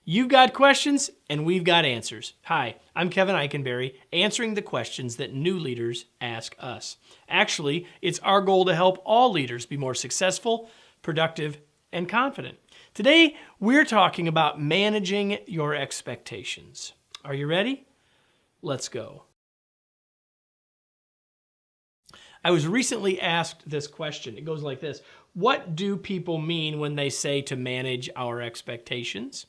You've got questions and we've got answers. Hi, I'm Kevin Eikenberry, answering the questions that new leaders ask us. Actually, it's our goal to help all leaders be more successful, productive, and confident. Today, we're talking about managing your expectations. Are you ready? Let's go. I was recently asked this question. It goes like this: what do people mean when they say to manage our expectations?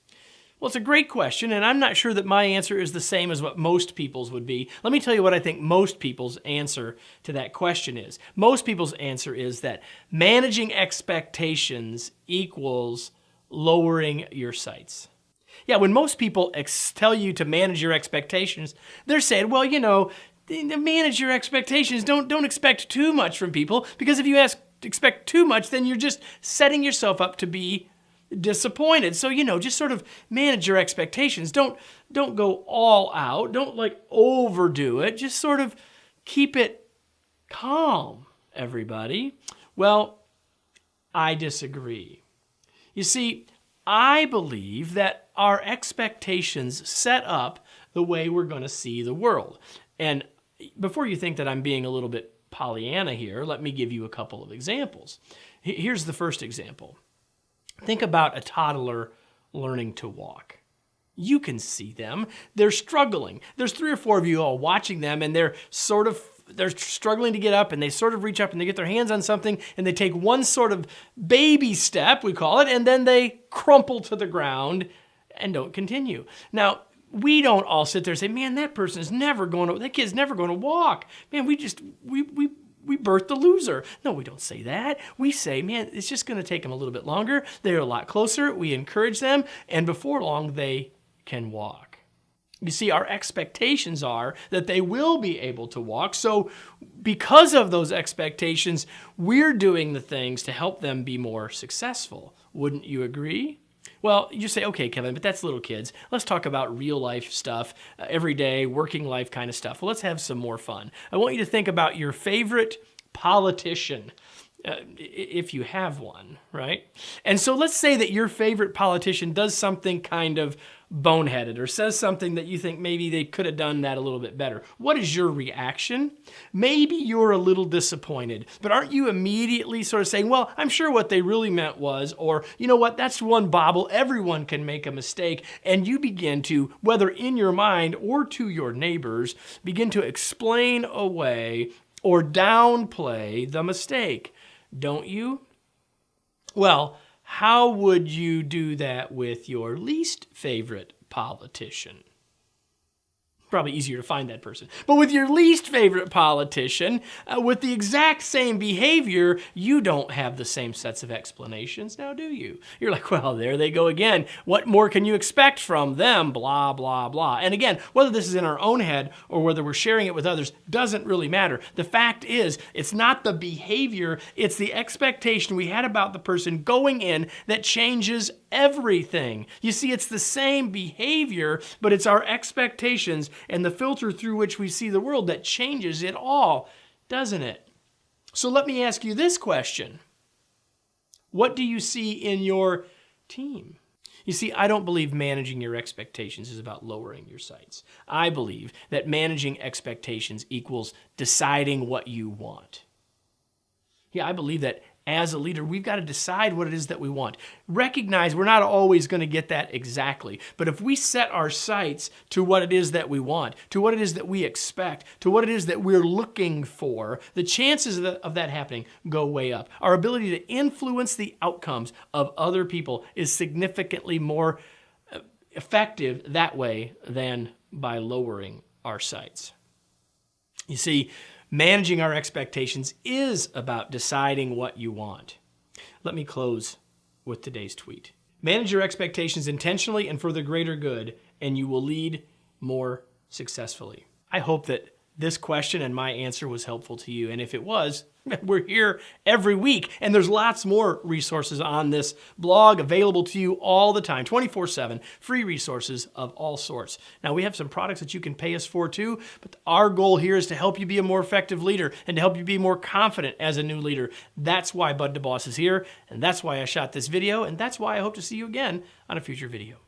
Well, it's a great question, and I'm not sure that my answer is the same as what most people's would be. Let me tell you what I think most people's answer to that question is. Most people's answer is that managing expectations equals lowering your sights. Yeah, when most people tell you to manage your expectations, they're saying, well, to manage your expectations, don't expect too much from people, because if you expect too much, then you're just setting yourself up to be disappointed. So, just sort of manage your expectations. Don't go all out. Don't overdo it. Just sort of keep it calm, everybody. Well, I disagree. You see, I believe that our expectations set up the way we're going to see the world. And before you think that I'm being a little bit Pollyanna here, let me give you a couple of examples. Here's the first example. Think about a toddler learning to walk. You can see them. They're struggling. There's 3 or 4 of you all watching them, and they're struggling to get up, and they sort of reach up and they get their hands on something, and they take one sort of baby step, we call it, and then they crumple to the ground and don't continue. Now, we don't all sit there and say, man, that kid's never going to walk. Man, we birthed the loser. No, we don't say that. We say, man, it's just going to take them a little bit longer. They're a lot closer. We encourage them, and before long, they can walk. You see, our expectations are that they will be able to walk. So because of those expectations, we're doing the things to help them be more successful. Wouldn't you agree? Well, you say, okay, Kevin, but that's little kids. Let's talk about real life stuff, everyday, working life kind of stuff. Well, let's have some more fun. I want you to think about your favorite politician, if you have one, right? And so let's say that your favorite politician does something kind of boneheaded or says something that you think maybe they could have done that a little bit better. What is your reaction? Maybe you're a little disappointed, but aren't you immediately sort of saying, well, I'm sure what they really meant was, or you know what, that's one bobble, everyone can make a mistake, and you begin to, whether in your mind or to your neighbors, begin to explain away or downplay the mistake, don't you? Well, how would you do that with your least favorite politician? Probably easier to find that person. But with your least favorite politician, with the exact same behavior, you don't have the same sets of explanations now, do you? You're like, well, there they go again. What more can you expect from them? Blah, blah, blah. And again, whether this is in our own head or whether we're sharing it with others doesn't really matter. The fact is, it's not the behavior, it's the expectation we had about the person going in that changes everything. You see, it's the same behavior, but it's our expectations and the filter through which we see the world that changes it all, doesn't it? So let me ask you this question. What do you see in your team? You see, I don't believe managing your expectations is about lowering your sights. I believe that managing expectations equals deciding what you want. Yeah, I believe that as a leader, we've got to decide what it is that we want. Recognize we're not always going to get that exactly. But if we set our sights to what it is that we want, to what it is that we expect, to what it is that we're looking for, the chances of that happening go way up. Our ability to influence the outcomes of other people is significantly more effective that way than by lowering our sights. You see, managing our expectations is about deciding what you want. Let me close with today's tweet. Manage your expectations intentionally and for the greater good, and you will lead more successfully. I hope that this question and my answer was helpful to you. And if it was, we're here every week. And there's lots more resources on this blog available to you all the time, 24/7, free resources of all sorts. Now, we have some products that you can pay us for too, but our goal here is to help you be a more effective leader and to help you be more confident as a new leader. That's why Bud DeBoss is here, and that's why I shot this video, and that's why I hope to see you again on a future video.